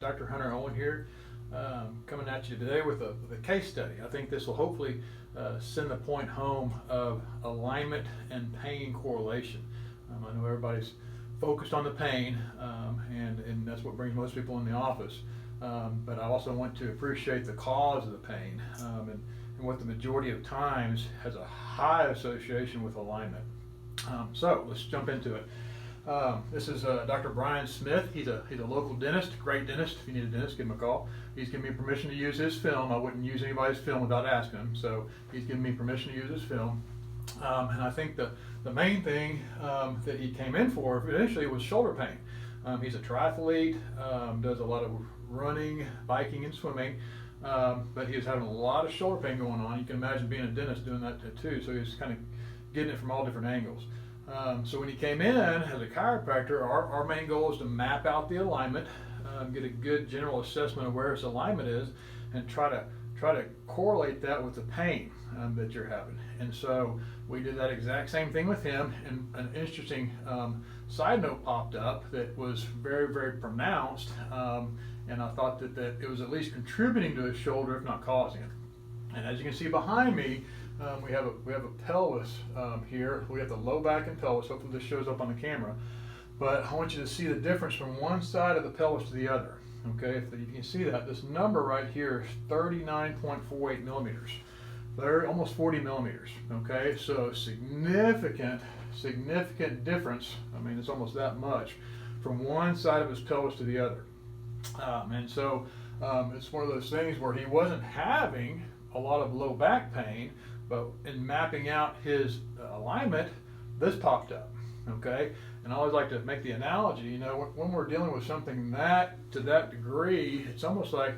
Dr. Hunter Owen here, coming at you today with a case study. I think this will hopefully send the point home of alignment and pain correlation. I know everybody's focused on the pain, and that's what brings most people in the office. But I also want to appreciate the cause of the pain, and what the majority of times has a high association with alignment. So let's jump into it. This is Dr. Brian Smith. He's a local dentist, great dentist. If you need a dentist, give him a call. He's given me permission to use his film. I wouldn't use anybody's film without asking him, so he's given me permission to use his film. And I think the main thing that he came in for initially was shoulder pain. He's a triathlete, does a lot of running, biking, and swimming, but he was having a lot of shoulder pain going on. You can imagine being a dentist doing that too, so he was kind of getting it from all different angles. So when he came in as a chiropractor, our main goal is to map out the alignment, get a good general assessment of where his alignment is, and try to correlate that with the pain that you're having. And so we did that exact same thing with him, and an interesting side note popped up that was very, very pronounced, and I thought that it was at least contributing to his shoulder, if not causing it. And as you can see behind me, we have a pelvis here. We have the low back and pelvis. Hopefully this shows up on the camera. But I want you to see the difference from one side of the pelvis to the other. Okay, if you can see that, this number right here is 39.48 millimeters. Almost 40 millimeters. Okay, so significant difference. I mean, it's almost that much from one side of his pelvis to the other. And so it's one of those things where he wasn't having a lot of low back pain, but in mapping out his alignment, this popped up. Okay, and I always like to make the analogy, you know, when we're dealing with something to that degree, it's almost like,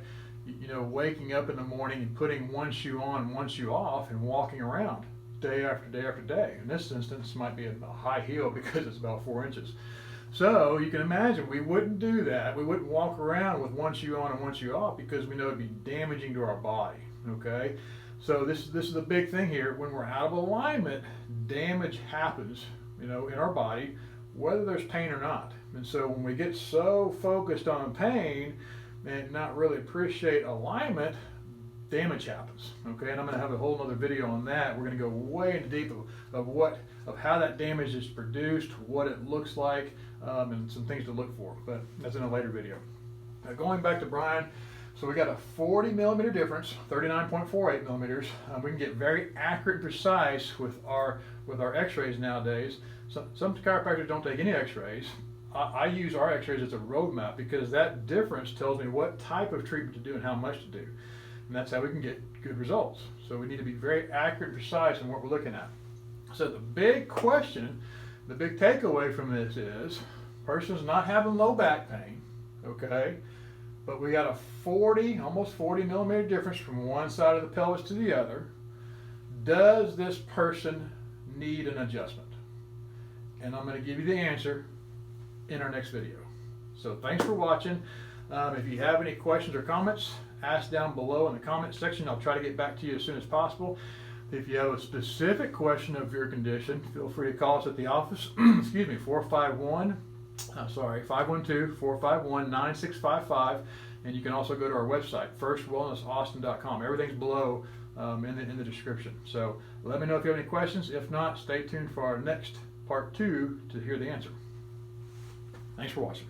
you know, waking up in the morning and putting one shoe on and one shoe off and walking around day after day after day. In this instance, might be a high heel because it's about 4 inches. So you can imagine we wouldn't do that. We wouldn't walk around with one shoe on and one shoe off because we know it'd be damaging to our body. Okay, so this is the big thing here. When we're out of alignment, damage happens, you know, in our body, whether there's pain or not. And so when we get so focused on pain and not really appreciate alignment, damage happens. Okay, and I'm going to have a whole other video on that. We're going to go way into deep of how that damage is produced, what it looks like, and some things to look for. But that's in a later video. Going back to Brian. So we got a 40 millimeter difference, 39.48 millimeters. We can get very accurate and precise with our x-rays nowadays. Some chiropractors don't take any x-rays. I use our x-rays as a roadmap because that difference tells me what type of treatment to do and how much to do. And that's how we can get good results. So we need to be very accurate and precise in what we're looking at. So the big question, the big takeaway from this is, person's not having low back pain, okay? But we got a almost 40 millimeter difference from one side of the pelvis to the other. Does this person need an adjustment? And I'm going to give you the answer in our next video. So thanks for watching. If you have any questions or comments, ask down below in the comment section. I'll try to get back to you as soon as possible. If you have a specific question of your condition, feel free to call us at the office. Excuse me, 512-451-9655, and you can also go to our website, firstwellnessaustin.com. Everything's below in the description. So let me know if you have any questions. If not, stay tuned for our next part 2 to hear the answer. Thanks for watching.